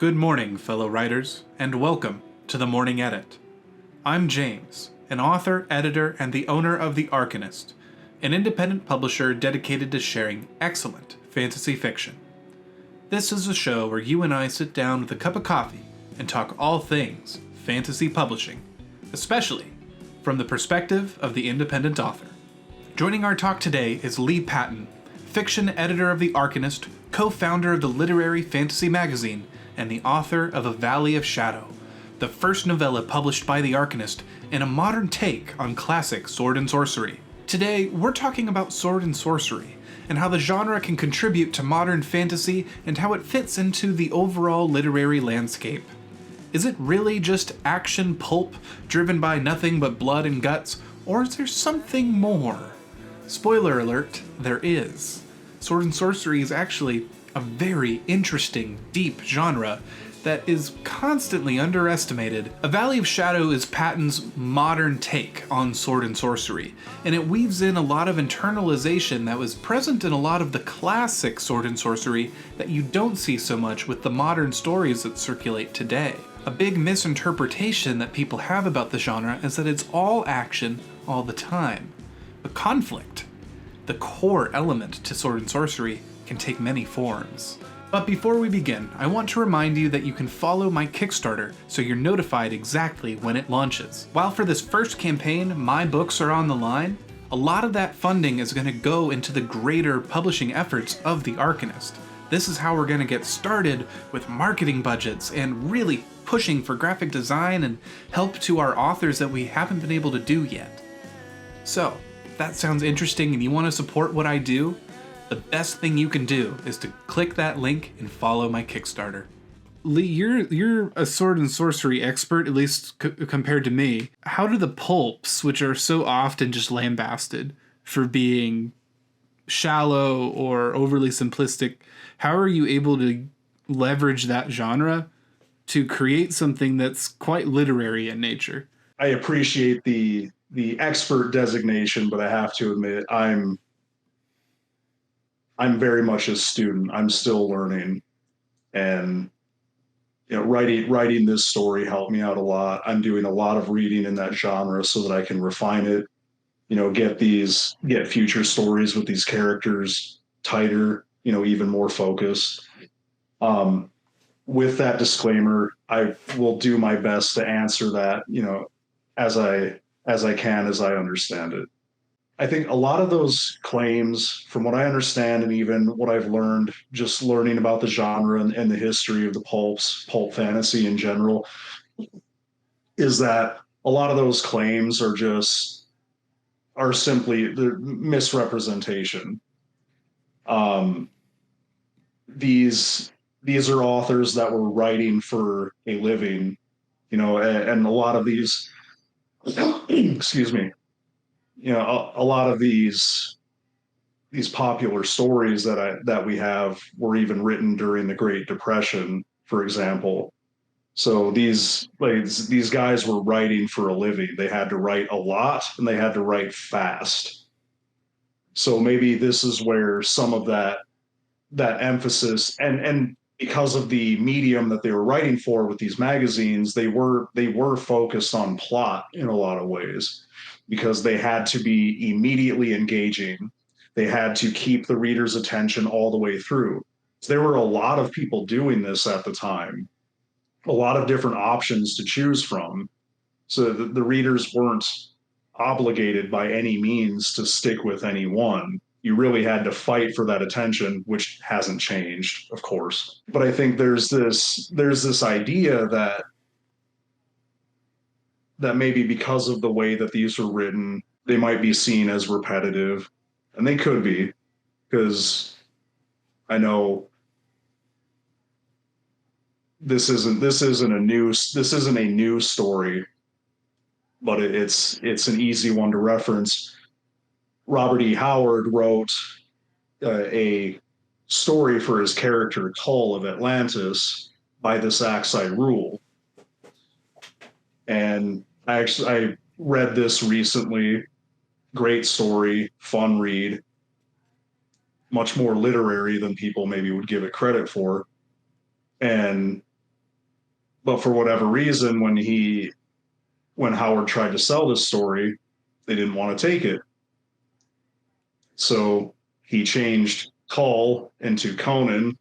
Good morning, fellow writers, and welcome to the Morning Edit. I'm James, an author, editor, and the owner of The Arcanist, an independent publisher dedicated to sharing excellent fantasy fiction. This is a show where you and I sit down with a cup of coffee and talk all things fantasy publishing, especially from the perspective of the independent author. Joining our talk today is Lee Patton, fiction editor of The Arcanist, co-founder of the literary fantasy magazine, and the author of A Valley of Shadow, the first novella published by The Arcanist and a modern take on classic sword and sorcery. Today, we're talking about sword and sorcery, and how the genre can contribute to modern fantasy and how it fits into the overall literary landscape. Is it really just action pulp driven by nothing but blood and guts, or is there something more? Spoiler alert, there is. Sword and sorcery is actually a very interesting, deep genre that is constantly underestimated. A Valley of Shadow is Patton's modern take on sword and sorcery, and it weaves in a lot of internalization that was present in a lot of the classic sword and sorcery that you don't see so much with the modern stories that circulate today. A big misinterpretation that people have about the genre is that it's all action all the time. But conflict, the core element to sword and sorcery, can take many forms. But before we begin, I want to remind you that you can follow my Kickstarter so you're notified exactly when it launches. While for this first campaign, my books are on the line, a lot of that funding is going to go into the greater publishing efforts of The Arcanist. This is how we're going to get started with marketing budgets and really pushing for graphic design and help to our authors that we haven't been able to do yet. So, if that sounds interesting and you want to support what I do, the best thing you can do is to click that link and follow my Kickstarter. Lee, you're a sword and sorcery expert, at least compared to me. How do the pulps, which are so often just lambasted for being shallow or overly simplistic, how are you able to leverage that genre to create something that's quite literary in nature? I appreciate the expert designation, but I have to admit I'm very much a student. I'm still learning, and writing this story helped me out a lot. I'm doing a lot of reading in that genre so that I can refine it. Get future stories with these characters tighter. Even more focused. With that disclaimer, I will do my best to answer that. As I can, as I understand it. I think a lot of those claims, from what I understand and even what I've learned, just learning about the genre and the history of the pulp fantasy in general, is that a lot of those claims are simply the misrepresentation. These are authors that were writing for a living, and a lot of these, excuse me, a lot of these popular stories that we have were even written during the Great Depression, for example. So these guys were writing for a living. They had to write a lot and they had to write fast. So maybe this is where some of that emphasis and because of the medium that they were writing for with these magazines, they were focused on plot in a lot of ways, because they had to be immediately engaging. They had to keep the reader's attention all the way through. So there were a lot of people doing this at the time, a lot of different options to choose from. So the readers weren't obligated by any means to stick with any one. You really had to fight for that attention, which hasn't changed, of course. But I think there's this idea that maybe because of the way that these were written, they might be seen as repetitive, and they could be, because I know this isn't a new story, but it's an easy one to reference. Robert E. Howard wrote a story for his character Cull of Atlantis by the Saxide Rule, and I read this recently. Great story, fun read, much more literary than people maybe would give it credit for. And But for whatever reason, when Howard tried to sell this story, they didn't want to take it. So he changed Kull into Conan,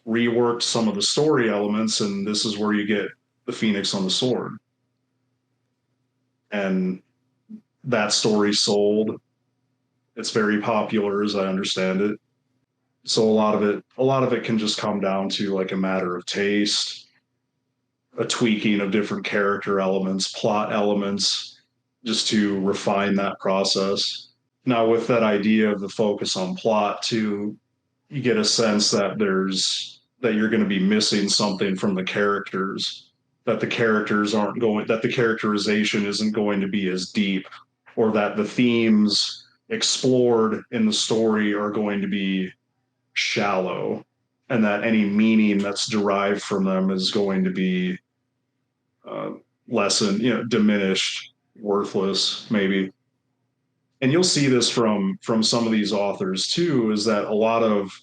reworked some of the story elements, and this is where you get the Phoenix on the Sword. And that story sold. It's very popular, as I understand it. So a lot of it can just come down to like a matter of taste, a tweaking of different character elements, plot elements, just to refine that process. Now, with that idea of the focus on plot, too, you get a sense that you're going to be missing something from the characters, that the characterization isn't going to be as deep, or that the themes explored in the story are going to be shallow, and that any meaning that's derived from them is going to be uh, lessened, diminished, worthless, maybe. And you'll see this from some of these authors too, is that a lot of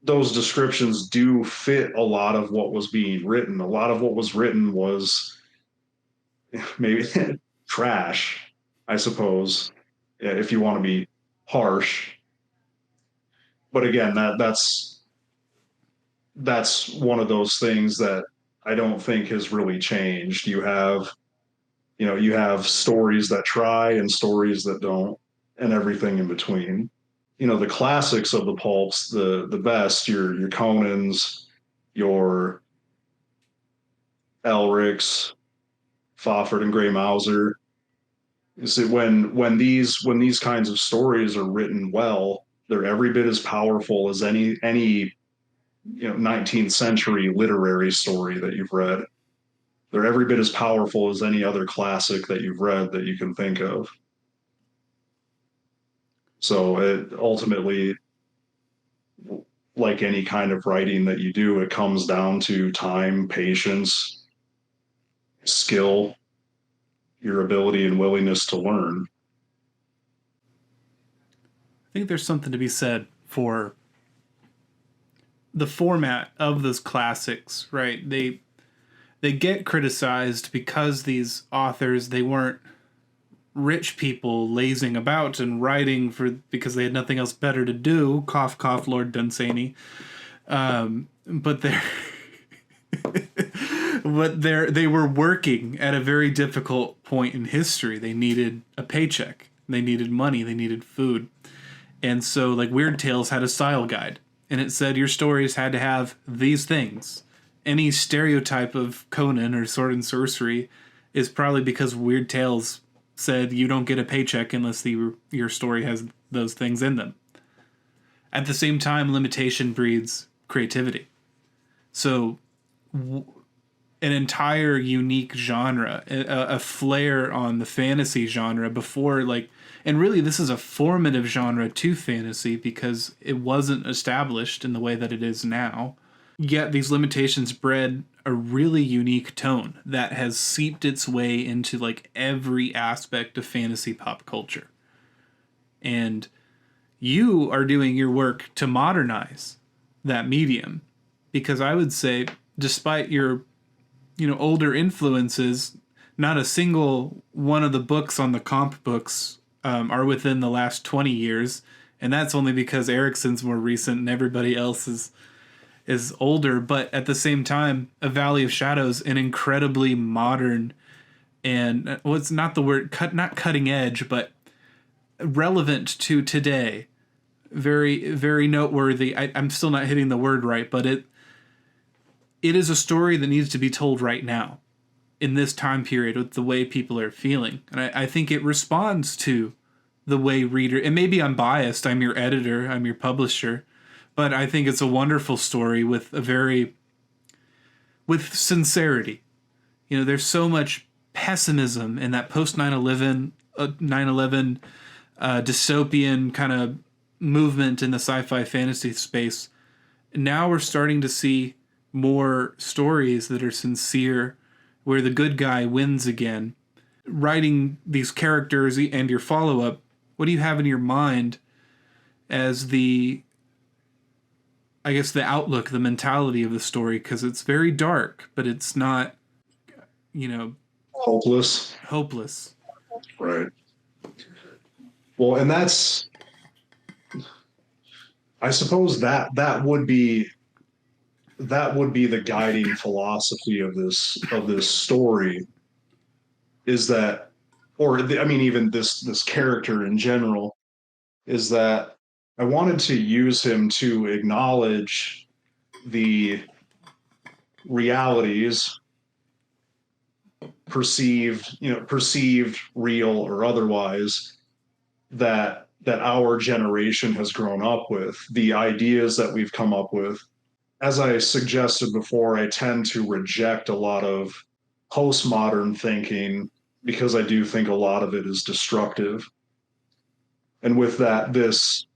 those descriptions do fit a lot of what was being written. A lot of what was written was maybe trash, I suppose, if you want to be harsh. But again, that's one of those things that I don't think has really changed. You have stories that try and stories that don't, and everything in between. The classics of the pulps, the best, your Conans, your Elrics, Fafhrd and Grey Mouser. Is that when these kinds of stories are written well, they're every bit as powerful as any 19th century literary story that you've read. They're every bit as powerful as any other classic that you've read that you can think of. So it ultimately, like any kind of writing that you do, it comes down to time, patience, skill, your ability and willingness to learn. I think there's something to be said for the format of those classics, right? They get criticized because these authors, they weren't rich people lazing about and writing because they had nothing else better to do. Cough, cough, Lord Dunsany. But they were working at a very difficult point in history. They needed a paycheck. They needed money. They needed food. And so, like, Weird Tales had a style guide, and it said your stories had to have these things. Any stereotype of Conan or Sword and Sorcery is probably because Weird Tales said you don't get a paycheck unless your story has those things in them. At the same time, limitation breeds creativity. So an entire unique genre, a flair on the fantasy genre before, like, and really this is a formative genre to fantasy because it wasn't established in the way that it is now. Yet these limitations bred a really unique tone that has seeped its way into like every aspect of fantasy pop culture. And you are doing your work to modernize that medium, because I would say, despite your older influences, not a single one of the books on the comp books are within the last 20 years, and that's only because Erickson's more recent and everybody else is older. But at the same time, A Valley of Shadows, an incredibly modern and what's not the word not cutting edge, but relevant to today. Very, very noteworthy. I'm still not hitting the word right, but it is a story that needs to be told right now in this time period with the way people are feeling. And I think it responds to the way reader, and maybe I'm biased, I'm your editor, I'm your publisher, but I think it's a wonderful story with sincerity. There's so much pessimism in that post 9/11 dystopian kind of movement in the sci-fi fantasy space. Now we're starting to see more stories that are sincere, where the good guy wins again. Writing these characters and your follow-up, what do you have in your mind as the outlook, the mentality of the story? Because it's very dark, but it's not Hopeless. hopeless. Right. Well, and that's, I suppose that would be the guiding philosophy of this story, is that, I mean, even this character in general, is that I wanted to use him to acknowledge the realities, perceived, real or otherwise, that our generation has grown up with, the ideas that we've come up with. As I suggested before, I tend to reject a lot of postmodern thinking because I do think a lot of it is destructive. And with that, this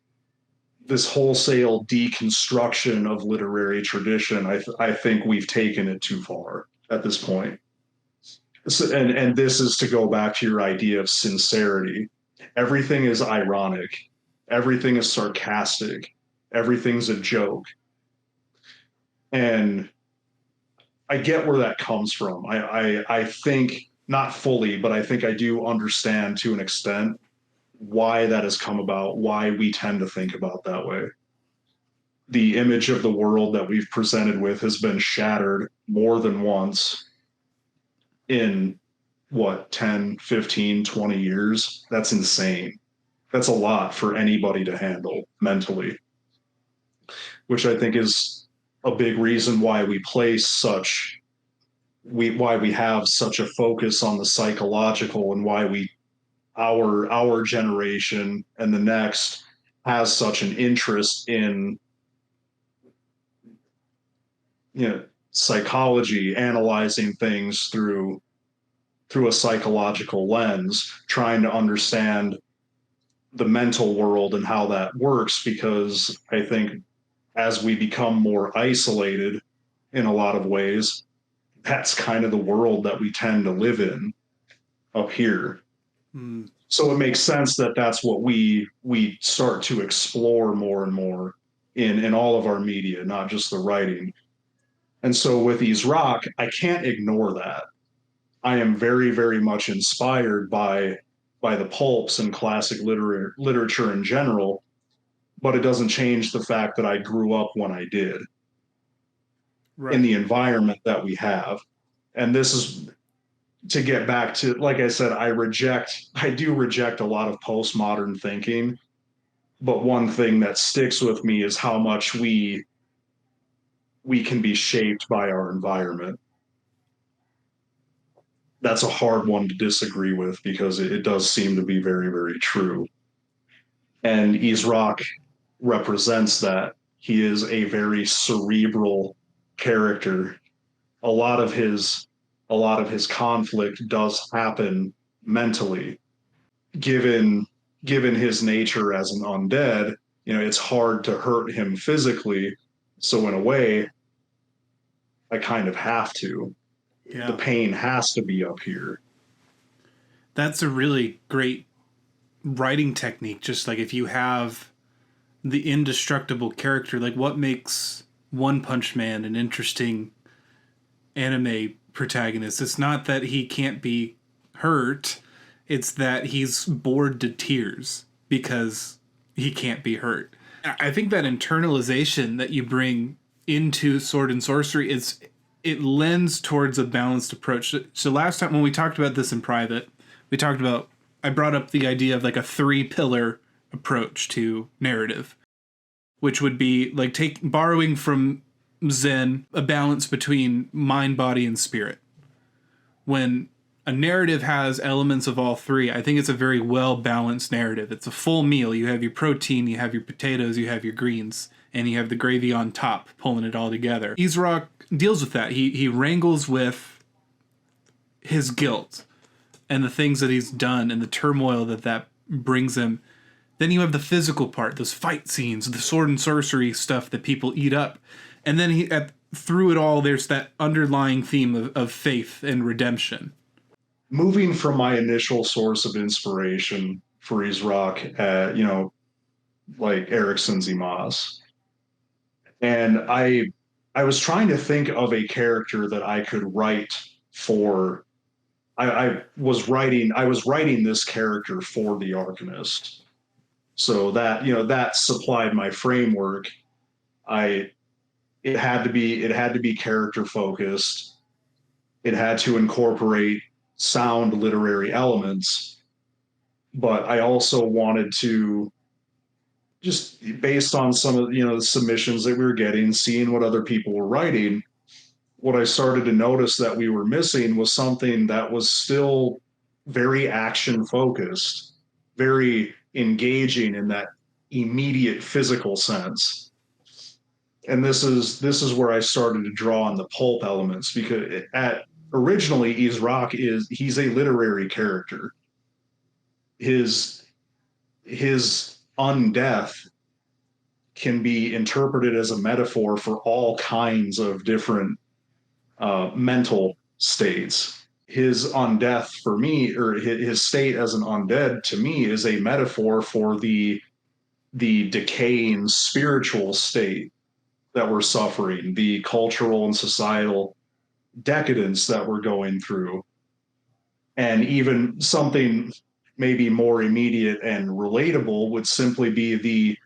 wholesale deconstruction of literary tradition, I think we've taken it too far at this point. So, and this is to go back to your idea of sincerity. Everything is ironic, everything is sarcastic, everything's a joke. And I get where that comes from. I think not fully, but I think I do understand to an extent why that has come about, why we tend to think about that way. The image of the world that we've presented with has been shattered more than once in what, 10, 15, 20 years? That's insane. That's a lot for anybody to handle mentally, which I think is a big reason why why we have such a focus on the psychological, and why our generation and the next has such an interest in psychology, analyzing things through a psychological lens, trying to understand the mental world and how that works, because I think as we become more isolated in a lot of ways, that's kind of the world that we tend to live in up here. Mm. So it makes sense that that's what we start to explore more and more in all of our media, not just the writing. And so with Rock, I can't ignore that. I am very, very much inspired by the pulps and classic literature in general, but it doesn't change the fact that I grew up when I did, Right. in the environment that we have. And this is to get back to, like I said, I do reject a lot of postmodern thinking, but one thing that sticks with me is how much we can be shaped by our environment. That's a hard one to disagree with, because it does seem to be very, very true. And Rock represents that. He is a very cerebral character. A lot of his conflict does happen mentally. Given his nature as an undead, it's hard to hurt him physically. So in a way, I kind of have to. Yeah. The pain has to be up here. That's a really great writing technique. Just like, if you have the indestructible character, like what makes One Punch Man an interesting anime protagonist? It's not that he can't be hurt, it's that he's bored to tears because he can't be hurt. I think that internalization that you bring into Sword and Sorcery it lends towards a balanced approach. So last time when we talked about this in private, I brought up the idea of like a 3-pillar approach to narrative, which would be like borrowing from Zen, a balance between mind, body, and spirit. When a narrative has elements of all three, I think it's a very well-balanced narrative. It's a full meal. You have your protein, you have your potatoes, you have your greens, and you have the gravy on top, pulling it all together. Rock deals with that. He wrangles with his guilt and the things that he's done and the turmoil that brings him. Then you have the physical part, those fight scenes, the sword and sorcery stuff that people eat up. And then through it all, there's that underlying theme of faith and redemption. Moving from my initial source of inspiration for Rock, like Erickson Zimas, and I was trying to think of a character that I could write for I was writing this character for the Arcanist. So that, that supplied my framework. I it had to be character focused. It had to incorporate sound literary elements, but I also wanted to, just based on some of, the submissions that we were getting, seeing what other people were writing, what I started to notice that we were missing was something that was still very action focused, very engaging in that immediate physical sense. And this is where I started to draw on the pulp elements, because at originally Israk he's a literary character. His undeath can be interpreted as a metaphor for all kinds of different mental states. His undeath for me, or his state as an undead to me, is a metaphor for the decaying spiritual state that we're suffering, the cultural and societal decadence that we're going through. And even something maybe more immediate and relatable would simply be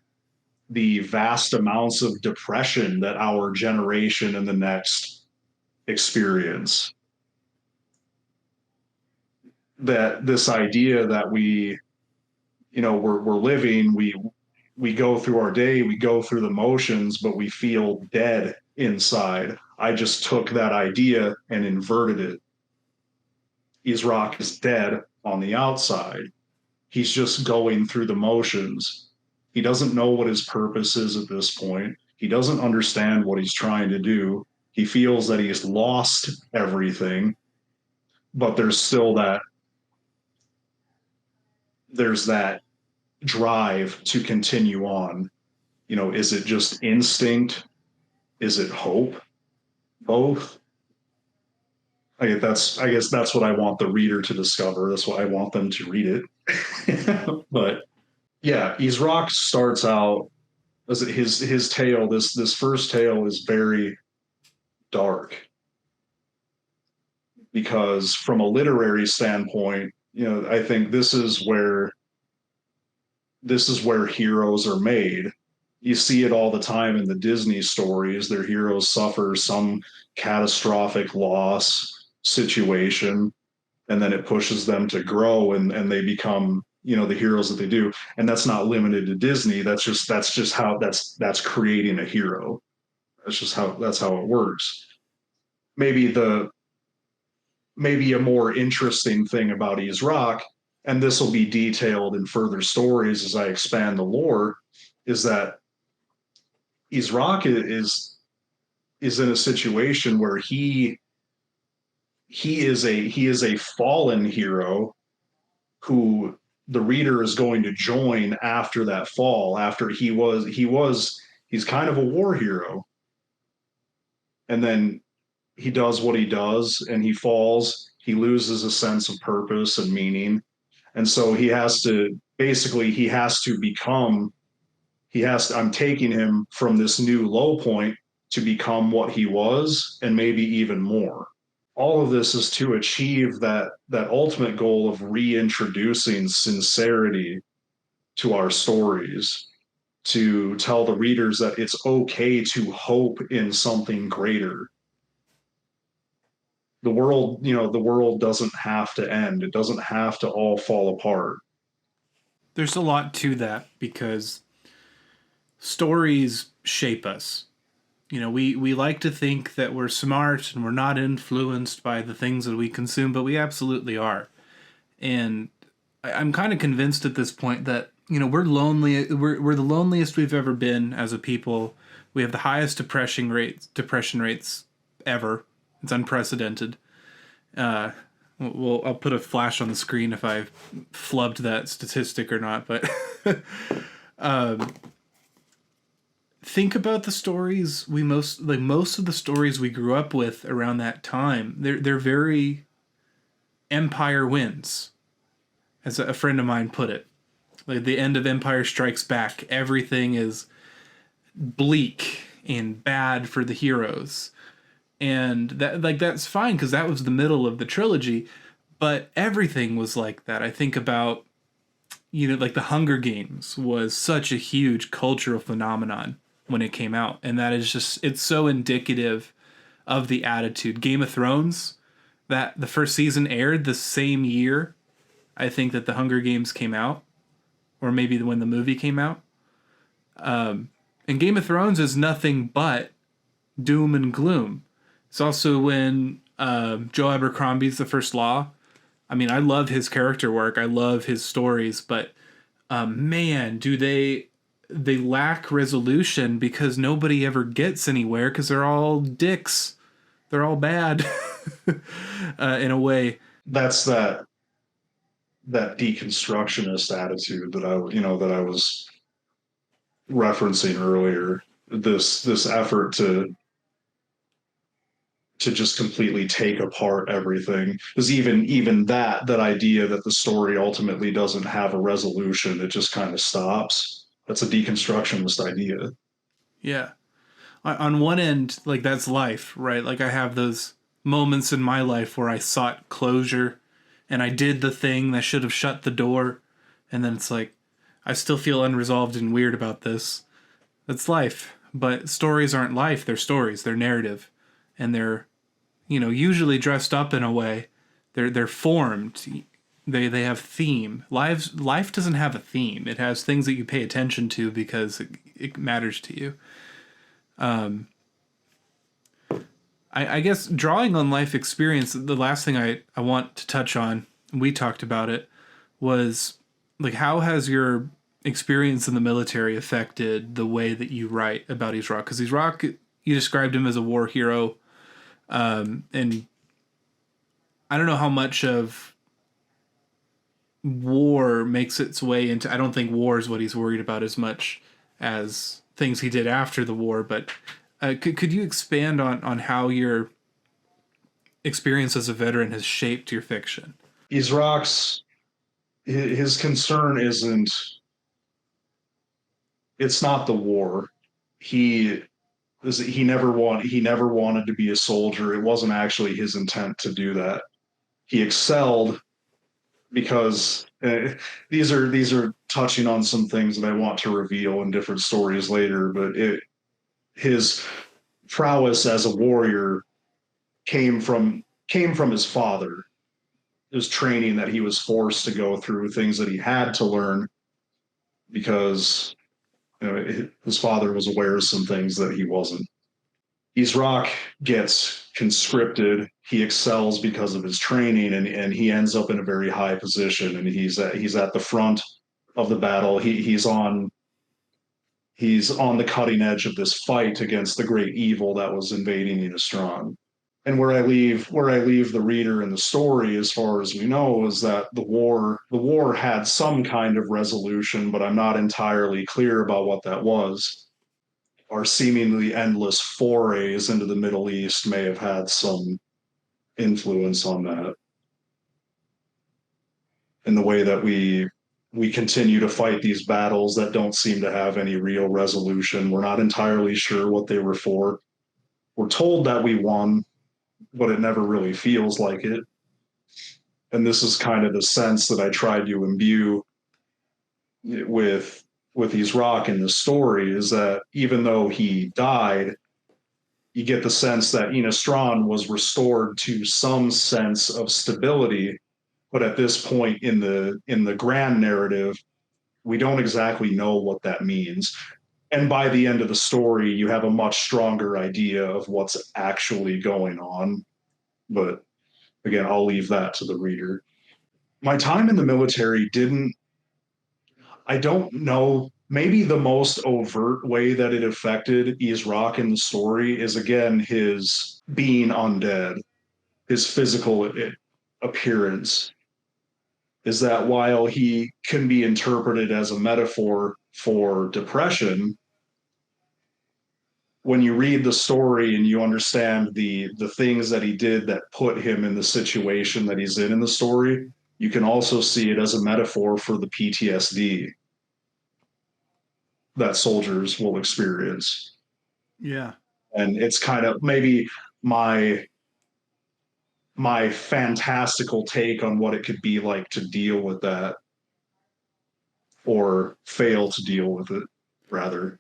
the vast amounts of depression that our generation and the next experience. That this idea that we're living, we go through our day, we go through the motions, but we feel dead inside. I just took that idea and inverted it. Israk is dead on the outside. He's just going through the motions. He doesn't know what his purpose is at this point. He doesn't understand what he's trying to do. He feels that he's lost everything, but there's that drive to continue on. Is it just instinct? Is it hope? Both. I guess that's what I want the reader to discover. That's why I want them to read it. But yeah, Israk starts out as his tale. This first tale is very dark, because from a literary standpoint, I think this is where heroes are made. You see it all the time in the Disney stories. Their heroes suffer some catastrophic loss situation, and then it pushes them to grow, and they become, the heroes that they do. And that's not limited to Disney. That's how that's creating a hero. That's how it works. Maybe a more interesting thing about Israk, and this will be detailed in further stories as I expand the lore, is that Israk is in a situation where he is a fallen hero who the reader is going to join after that fall. After he's kind of a war hero, and then he does what he does, and he falls. He loses a sense of purpose and meaning, and so he has to become. I'm taking him from this new low point to become what he was, and maybe even more. All of this is to achieve that ultimate goal of reintroducing sincerity to our stories, to tell the readers that it's okay to hope in something greater. The world doesn't have to end. It doesn't have to all fall apart. There's a lot to that, because stories shape us. We like to think that we're smart and we're not influenced by the things that we consume, but we absolutely are. And I'm kind of convinced at this point that, we're lonely. We're the loneliest we've ever been as a people. We have the highest depression rates ever. It's unprecedented. I'll put a flash on the screen if I flubbed that statistic or not, but think about the stories most of the stories we grew up with around that time. They're very Empire wins, as a friend of mine put it. Like the end of Empire Strikes Back, everything is bleak and bad for the heroes. And that's fine, because that was the middle of the trilogy. But everything was like that. I think about, like the Hunger Games was such a huge cultural phenomenon when it came out. And that is just, it's so indicative of the attitude. Game of Thrones, that the first season aired the same year, I think, that the Hunger Games came out, or maybe when the movie came out. And Game of Thrones is nothing but doom and gloom. It's also when Joe Abercrombie's The First Law. I mean, I love his character work. I love his stories, but man, do they lack resolution because nobody ever gets anywhere because they're all dicks. They're all bad in a way. That's that deconstructionist attitude that I was referencing earlier. This effort to just completely take apart everything, because even that idea that the story ultimately doesn't have a resolution, it just kind of stops. That's a deconstructionist idea. Yeah. On one end, like, that's life, right? Like, I have those moments in my life where I sought closure and I did the thing that should have shut the door, and then it's like I still feel unresolved and weird about this. That's life. But stories aren't life, they're stories, they're narrative. And they're, usually dressed up in a way. They're formed. They have theme. Life doesn't have a theme. It has things that you pay attention to because it matters to you. I guess drawing on life experience, the last thing I want to touch on, we talked about it, was like, how has your experience in the military affected the way that you write about East Rock? Because East Rock, you described him as a war hero, and I don't know how much of war makes its way into. I don't think war is what he's worried about as much as things he did after the war, but could you expand on how your experience as a veteran has shaped your fiction? Izrak's his concern isn't, it's not the war. He he never wanted to be a soldier. It wasn't actually his intent to do that. He excelled because these are touching on some things that I want to reveal in different stories later. But his prowess as a warrior came from his father. His training that he was forced to go through, things that he had to learn because his father was aware of some things that he wasn't. Izrak gets conscripted. He excels because of his training, and he ends up in a very high position. And he's at the front of the battle. He's on the cutting edge of this fight against the great evil that was invading Innistrad. And where I leave the reader in the story, as far as we know, is that the war had some kind of resolution, but I'm not entirely clear about what that was. Our seemingly endless forays into the Middle East may have had some influence on that, in the way that we continue to fight these battles that don't seem to have any real resolution. We're not entirely sure what they were for. We're told that we won, but it never really feels like it. And this is kind of the sense that I tried to imbue with Izrak in the story, is that even though he died, you get the sense that Innistrad was restored to some sense of stability. But at this point in the grand narrative, we don't exactly know what that means. And by the end of the story, you have a much stronger idea of what's actually going on. But again, I'll leave that to the reader. My time in the military didn't, I don't know, maybe the most overt way that it affected Izrak in the story is, again, his being undead, his physical appearance. Is that while he can be interpreted as a metaphor for depression, when you read the story and you understand the things that he did that put him in the situation that he's in the story, you can also see it as a metaphor for the PTSD that soldiers will experience. Yeah. And it's kind of maybe my my fantastical take on what it could be like to deal with that, or fail to deal with it, rather.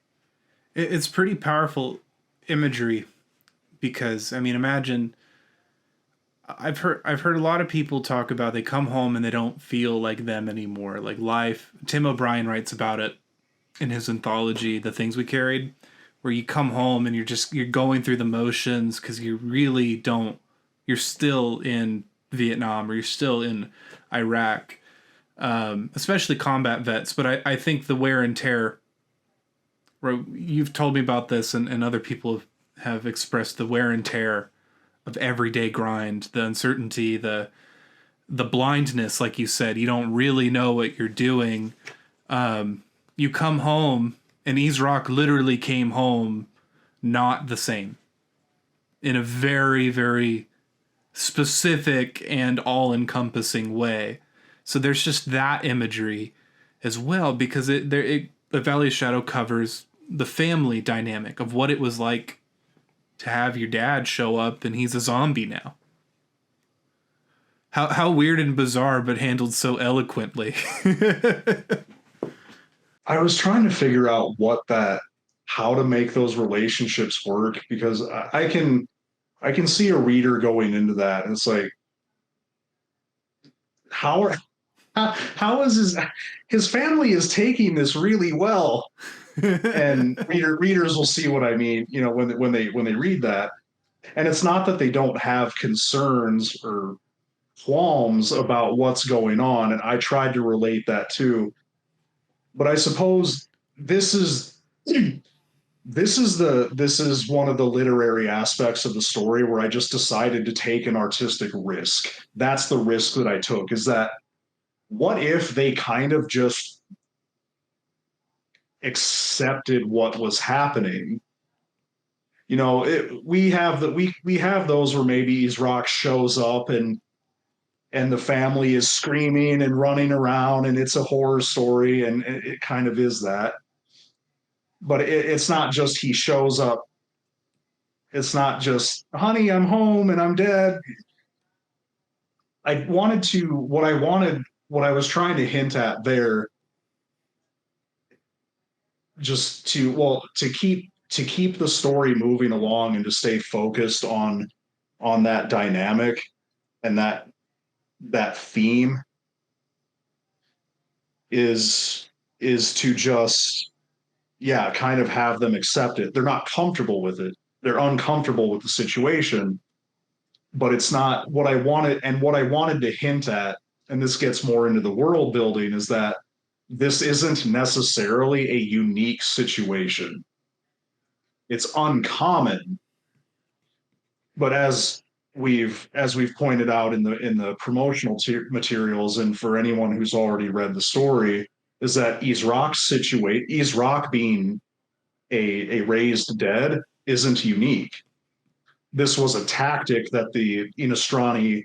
It's pretty powerful imagery because, I mean, imagine I've heard a lot of people talk about they come home and they don't feel like them anymore. Like life. Tim O'Brien writes about it in his anthology, The Things We Carried, where you come home and you're going through the motions because you really don't. You're still in Vietnam or you're still in Iraq, especially combat vets. But I think the wear and tear. You've told me about this, and other people have expressed the wear and tear of everyday grind, the uncertainty, the blindness, like you said. You don't really know what you're doing. You come home, and Israk literally came home not the same, in a very, very specific and all-encompassing way. So there's just that imagery as well, because the Valley of Shadow covers the family dynamic of what it was like to have your dad show up and he's a zombie now. How weird and bizarre, but handled so eloquently. I was trying to figure out how to make those relationships work, because I can see a reader going into that and it's like, how is his family is taking this really well, and readers will see what I mean, when they read that. And it's not that they don't have concerns or qualms about what's going on, and I tried to relate that too. But I suppose this is this is one of the literary aspects of the story where I just decided to take an artistic risk. That's the risk that I took, is that what if they kind of just accepted what was happening? We have we have those where maybe Israk shows up and the family is screaming and running around and it's a horror story, and it kind of is that. But it's not just he shows up. It's not just, honey, I'm home and I'm dead. What I was trying to hint at there, just to keep the story moving along and to stay focused on that dynamic and that theme, is to just, yeah, kind of have them accept it. They're not comfortable with it. They're uncomfortable with the situation, but it's not what I wanted. And what I wanted to hint at, and this gets more into the world building, is that this isn't necessarily a unique situation. It's uncommon, but as we've pointed out in the promotional materials, and for anyone who's already read the story, is that Israk being a raised dead isn't unique. This was a tactic that the Inostrani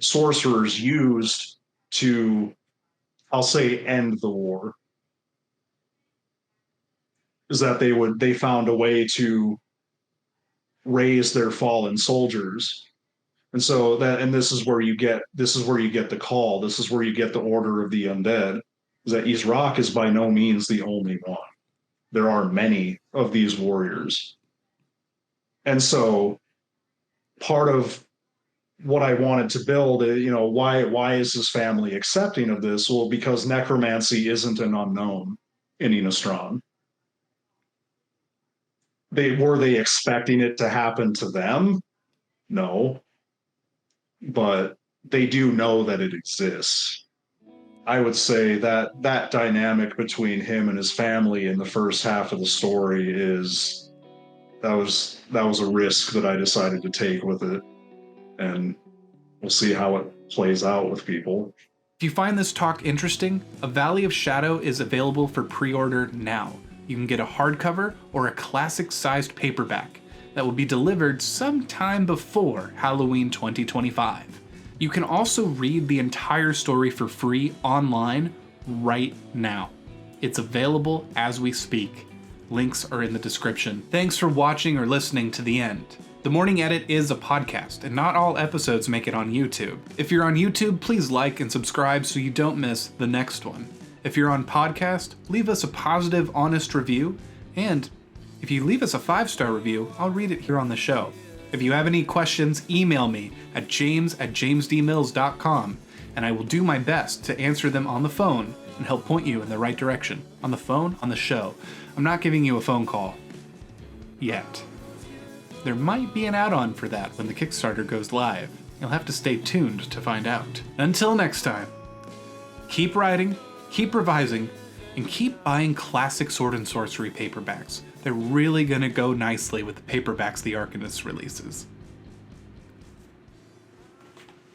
sorcerers used to, I'll say, end the war. Is that they found a way to raise their fallen soldiers. And this is where you get the call. This is where you get the order of the undead. Is that Israk is by no means the only one. There are many of these warriors. And so part of what I wanted to build, why is his family accepting of this? Well, because necromancy isn't an unknown in Innistrad. Were they expecting it to happen to them? No. But they do know that it exists. I would say that dynamic between him and his family in the first half of the story that was a risk that I decided to take with it, and we'll see how it plays out with people. If you find this talk interesting, A Valley of Shadow is available for pre-order now. You can get a hardcover or a classic-sized paperback that will be delivered sometime before Halloween 2025. You can also read the entire story for free online right now. It's available as we speak. Links are in the description. Thanks for watching or listening to the end. The Morning Edit is a podcast, and not all episodes make it on YouTube. If you're on YouTube, please like and subscribe so you don't miss the next one. If you're on podcast, leave us a positive, honest review, and if you leave us a 5-star review, I'll read it here on the show. If you have any questions, email me at james@jamesdmills.com, and I will do my best to answer them on the phone and help point you in the right direction. On the phone, on the show. I'm not giving you a phone call. Yet. There might be an add-on for that when the Kickstarter goes live. You'll have to stay tuned to find out. Until next time, keep writing, keep revising, and keep buying classic Sword and Sorcery paperbacks. They're really gonna go nicely with the paperbacks the Arcanist releases.